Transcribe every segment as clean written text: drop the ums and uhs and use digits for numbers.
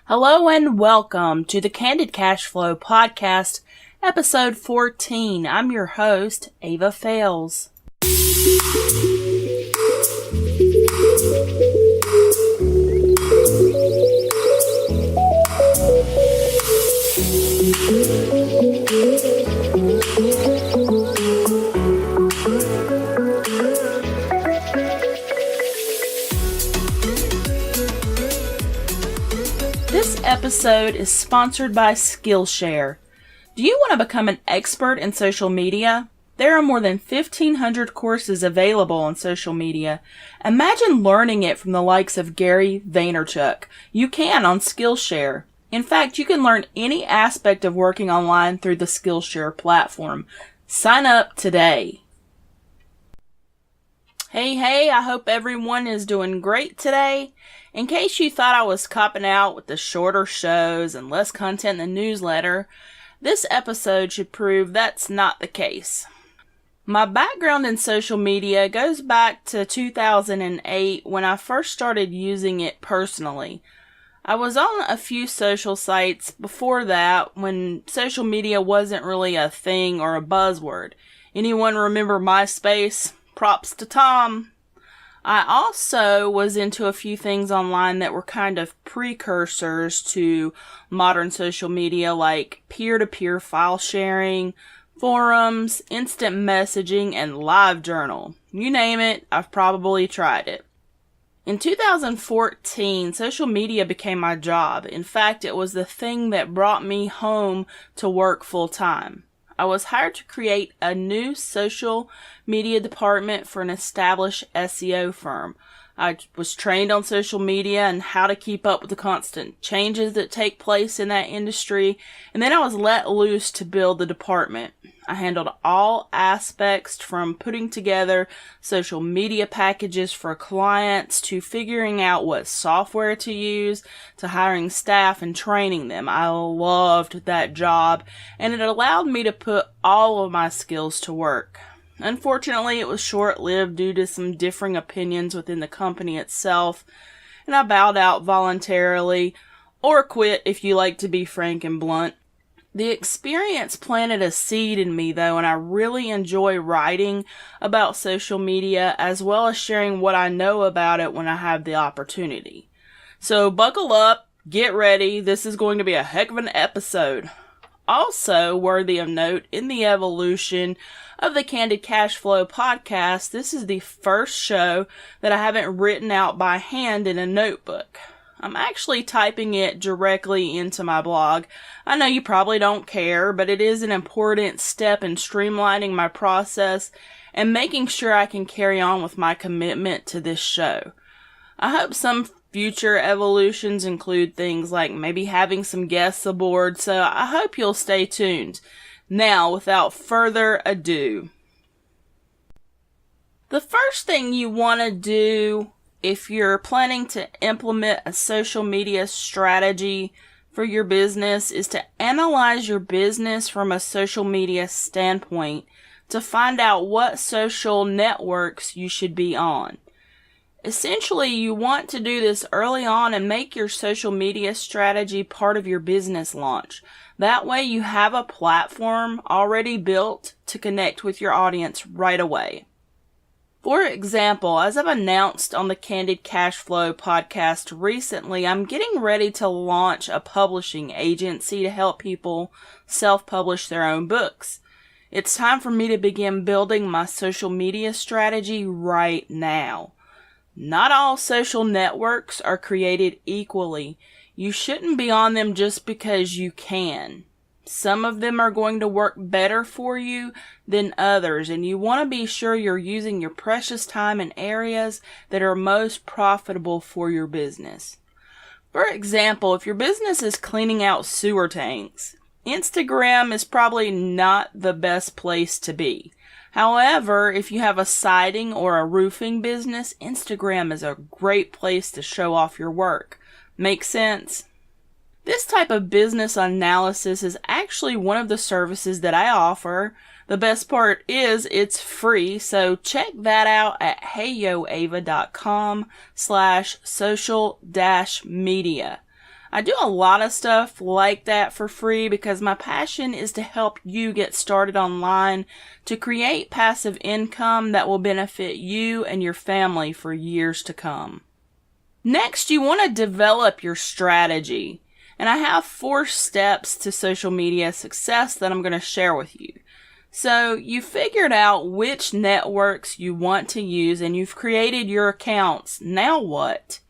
Hello and welcome to the Candid Cashflow podcast, episode 14. I'm your host, Ava Fales. This episode is sponsored by Skillshare. Do you want to become an expert in social media? There are more than 1,500 courses available on social media. Imagine learning it from the likes of Gary Vaynerchuk. You can on Skillshare. In fact, you can learn any aspect of working online through the Skillshare platform. Sign up today. Hey, I hope everyone is doing great today. In case you thought I was copping out with the shorter shows and less content in the newsletter, this episode should prove that's not the case. My background in social media goes back to 2008 when I first started using it personally. I was on a few social sites before that when social media wasn't really a thing or a buzzword. Anyone remember MySpace? Props to Tom. I also was into a few things online that were kind of precursors to modern social media, like peer-to-peer file sharing, forums, instant messaging, and LiveJournal. You name it, I've probably tried it. In 2014, social media became my job. In fact, it was the thing that brought me home to work full-time. I was hired to create a new social media department for an established SEO firm. I was trained on social media and how to keep up with the constant changes that take place in that industry, and then I was let loose to build the department. I handled all aspects from putting together social media packages for clients to figuring out what software to use to hiring staff and training them. I loved that job, and it allowed me to put all of my skills to work. Unfortunately, it was short-lived due to some differing opinions within the company itself, and I bowed out voluntarily, or quit if you like to be frank and blunt. The experience planted a seed in me though, and I really enjoy writing about social media as well as sharing what I know about it when I have the opportunity. So buckle up, get ready, this is going to be a heck of an episode. Also worthy of note, in the evolution of the Candid Cashflow podcast, this is the first show that I haven't written out by hand in a notebook. I'm actually typing it directly into my blog. I know you probably don't care, but it is an important step in streamlining my process and making sure I can carry on with my commitment to this show. I hope some future evolutions include things like maybe having some guests aboard, so I hope you'll stay tuned. Now, without further ado, the first thing you want to do if you're planning to implement a social media strategy for your business is to analyze your business from a social media standpoint to find out what social networks you should be on. Essentially, you want to do this early on and make your social media strategy part of your business launch. That way you have a platform already built to connect with your audience right away. For example, as I've announced on the Candid Cashflow podcast recently, I'm getting ready to launch a publishing agency to help people self-publish their own books. It's time for me to begin building my social media strategy right now. Not all social networks are created equally. You shouldn't be on them just because you can. Some of them are going to work better for you than others, and you want to be sure you're using your precious time in areas that are most profitable for your business. For example, if your business is cleaning out sewer tanks, Instagram is probably not the best place to be. However, if you have a siding or a roofing business, Instagram is a great place to show off your work. Make sense? This type of business analysis is actually one of the services that I offer. The best part is it's free, so check that out at heyoava.com/social-media. I do a lot of stuff like that for free because my passion is to help you get started online to create passive income that will benefit you and your family for years to come. Next, you want to develop your strategy. And I have 4 steps to social media success that I'm going to share with you. So you figured out which networks you want to use and you've created your accounts. Now what?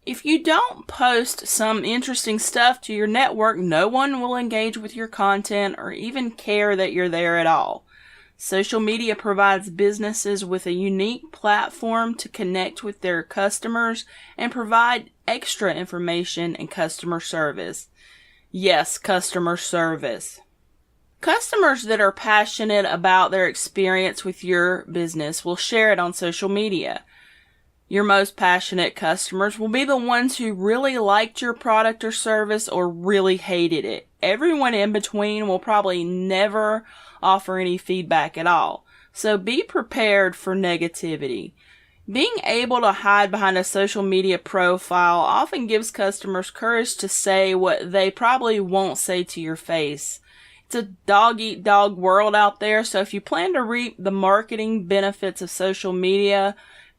If you don't post some interesting stuff to your network, no one will engage with your content or even care that you're there at all. Social media provides businesses with a unique platform to connect with their customers and provide extra information and customer service. Yes, customer service. Customers that are passionate about their experience with your business will share it on social media. Your most passionate customers will be the ones who really liked your product or service or really hated it. Everyone in between will probably never offer any feedback at all. So be prepared for negativity. Being able to hide behind a social media profile often gives customers courage to say what they probably won't say to your face. It's a dog-eat-dog world out there, so if you plan to reap the marketing benefits of social media,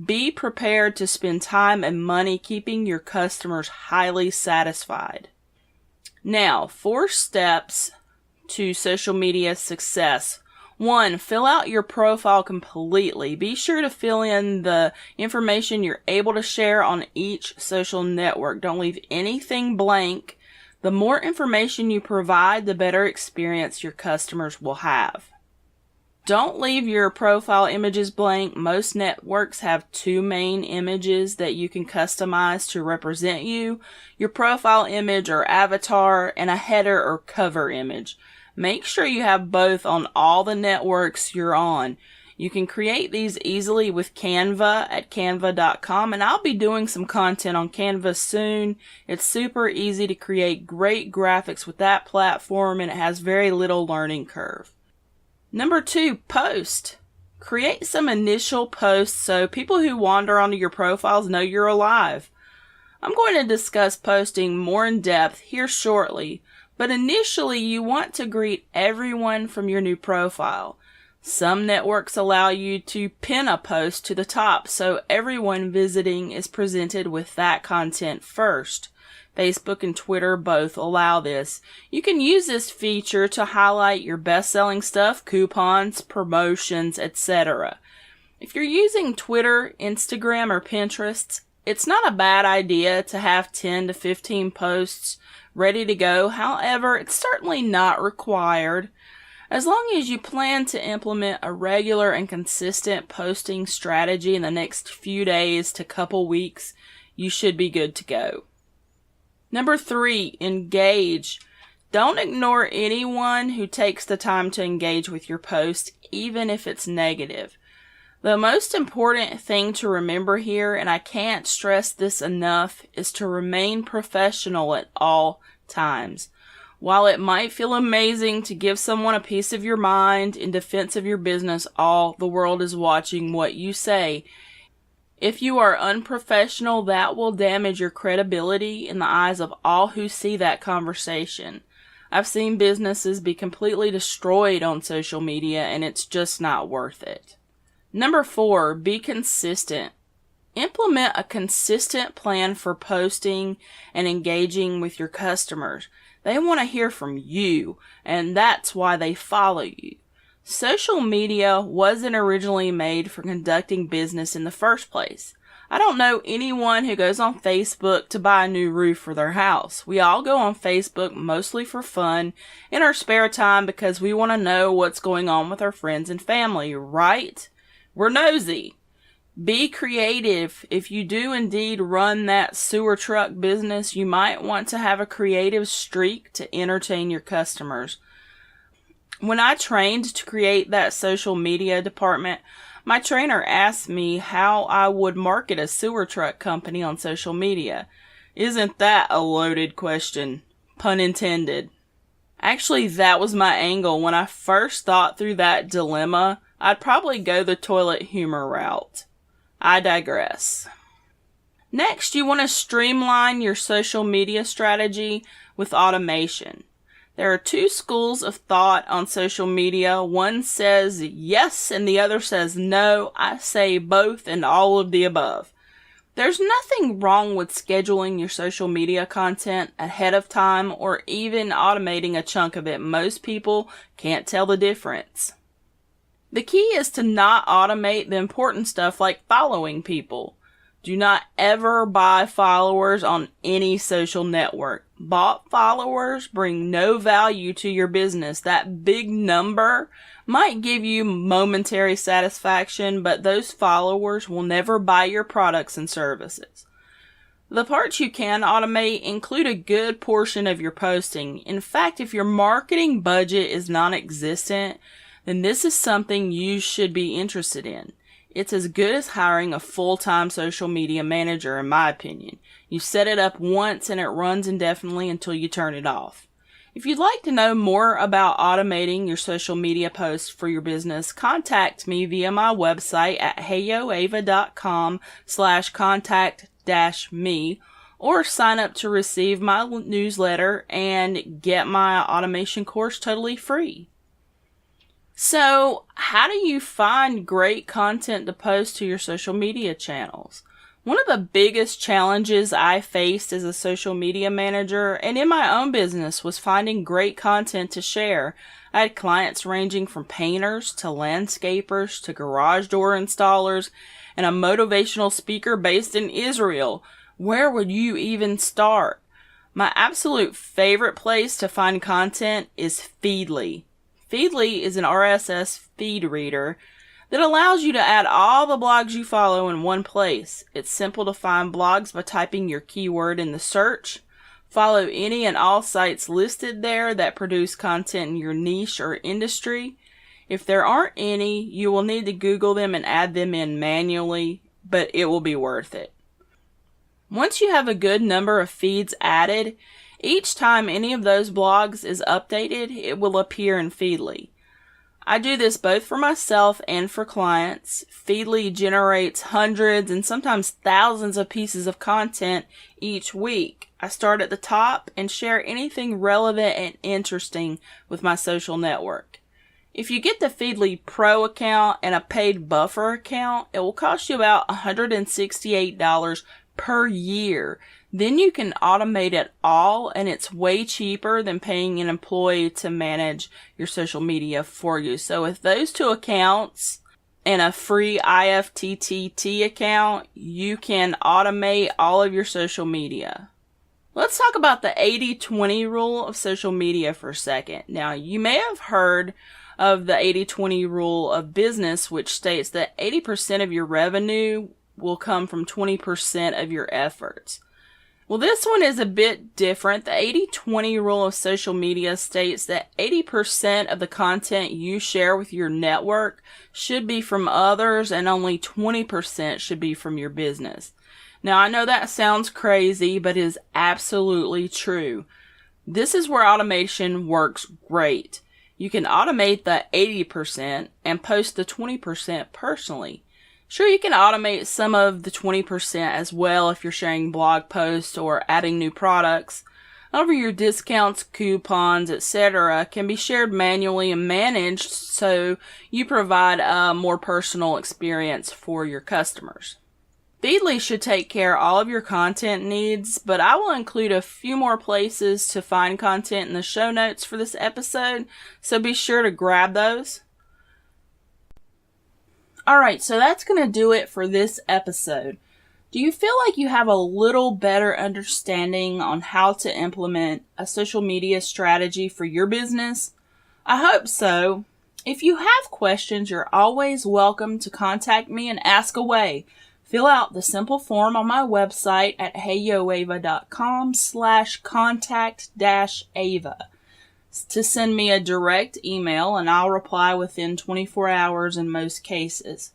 be prepared to spend time and money keeping your customers highly satisfied. Now, 4 steps to social media success. 1, fill out your profile completely. Be sure to fill in the information you're able to share on each social network. Don't leave anything blank. The more information you provide, the better experience your customers will have. Don't leave your profile images blank. Most networks have 2 main images that you can customize to represent you. Your profile image or avatar and a header or cover image. Make sure you have both on all the networks you're on. You can create these easily with Canva at canva.com, and I'll be doing some content on Canva soon. It's super easy to create great graphics with that platform, and it has very little learning curve. Number 2, post. Create some initial posts so people who wander onto your profiles know you're alive. I'm going to discuss posting more in depth here shortly, but initially you want to greet everyone from your new profile. Some networks allow you to pin a post to the top so everyone visiting is presented with that content first. Facebook and Twitter both allow this. You can use this feature to highlight your best-selling stuff, coupons, promotions, etc. If you're using Twitter, Instagram, or Pinterest, it's not a bad idea to have 10 to 15 posts ready to go. However, it's certainly not required. As long as you plan to implement a regular and consistent posting strategy in the next few days to couple weeks, you should be good to go. Number 3, engage. Don't ignore anyone who takes the time to engage with your post, even if it's negative. The most important thing to remember here, and I can't stress this enough, is to remain professional at all times. While it might feel amazing to give someone a piece of your mind in defense of your business, all the world is watching what you say. If you are unprofessional, that will damage your credibility in the eyes of all who see that conversation. I've seen businesses be completely destroyed on social media, and it's just not worth it. Number 4, be consistent. Implement a consistent plan for posting and engaging with your customers. They want to hear from you, and that's why they follow you. Social media wasn't originally made for conducting business in the first place. I don't know anyone who goes on Facebook to buy a new roof for their house. We all go on Facebook mostly for fun, in our spare time, because we want to know what's going on with our friends and family, right? We're nosy. Be creative. If you do indeed run that sewer truck business, you might want to have a creative streak to entertain your customers. When I trained to create that social media department, my trainer asked me how I would market a sewer truck company on social media. Isn't that a loaded question? Pun intended. Actually, that was my angle. When I first thought through that dilemma, I'd probably go the toilet humor route. I digress. Next, you want to streamline your social media strategy with automation. There are two schools of thought on social media. One says yes and the other says no. I say both and all of the above. There's nothing wrong with scheduling your social media content ahead of time or even automating a chunk of it. Most people can't tell the difference. The key is to not automate the important stuff like following people. Do not ever buy followers on any social network. Bought followers bring no value to your business. That big number might give you momentary satisfaction, but those followers will never buy your products and services. The parts you can automate include a good portion of your posting. In fact, if your marketing budget is non-existent, then this is something you should be interested in. It's as good as hiring a full-time social media manager, in my opinion. You set it up once and it runs indefinitely until you turn it off. If you'd like to know more about automating your social media posts for your business, contact me via my website at heyoava.com/contact-me or sign up to receive my newsletter and get my automation course totally free. So, how do you find great content to post to your social media channels? One of the biggest challenges I faced as a social media manager and in my own business was finding great content to share. I had clients ranging from painters to landscapers to garage door installers and a motivational speaker based in Israel. Where would you even start? My absolute favorite place to find content is Feedly. Feedly is an RSS feed reader that allows you to add all the blogs you follow in one place. It's simple to find blogs by typing your keyword in the search. Follow any and all sites listed there that produce content in your niche or industry. If there aren't any, you will need to Google them and add them in manually, but it will be worth it. Once you have a good number of feeds added, each time any of those blogs is updated, it will appear in Feedly. I do this both for myself and for clients. Feedly generates hundreds and sometimes thousands of pieces of content each week. I start at the top and share anything relevant and interesting with my social network. If you get the Feedly Pro account and a paid buffer account, it will cost you about $168 per year. Then you can automate it all, and it's way cheaper than paying an employee to manage your social media for you. So with those two accounts and a free IFTTT account, you can automate all of your social media. Let's talk about the 80-20 rule of social media for a second. Now, you may have heard of the 80-20 rule of business, which states that 80% of your revenue will come from 20% of your efforts. Well, this one is a bit different. The 80-20 rule of social media states that 80% of the content you share with your network should be from others and only 20% should be from your business. Now, I know that sounds crazy, but it is absolutely true. This is where automation works great. You can automate the 80% and post the 20% personally. Sure, you can automate some of the 20% as well if you're sharing blog posts or adding new products. However, your discounts, coupons, etc. can be shared manually and managed so you provide a more personal experience for your customers. Feedly should take care of all of your content needs, but I will include a few more places to find content in the show notes for this episode, so be sure to grab those. Alright, so that's going to do it for this episode. Do you feel like you have a little better understanding on how to implement a social media strategy for your business? I hope so. If you have questions, you're always welcome to contact me and ask away. Fill out the simple form on my website at heyoava.com/contact-ava to send me a direct email, and I'll reply within 24 hours in most cases.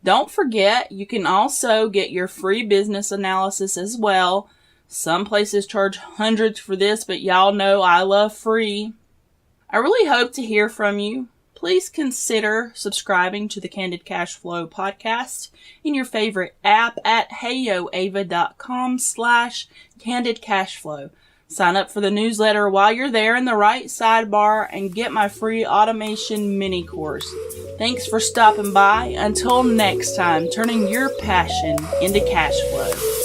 Don't forget, you can also get your free business analysis as well. Some places charge hundreds for this, but y'all know I love free. I really hope to hear from you. please consider subscribing to the Candid Cashflow podcast in your favorite app at heyoava.com/Candid Cashflow. Sign up for the newsletter while you're there in the right sidebar and get my free automation mini course. Thanks for stopping by. Until next time, turning your passion into cash flow.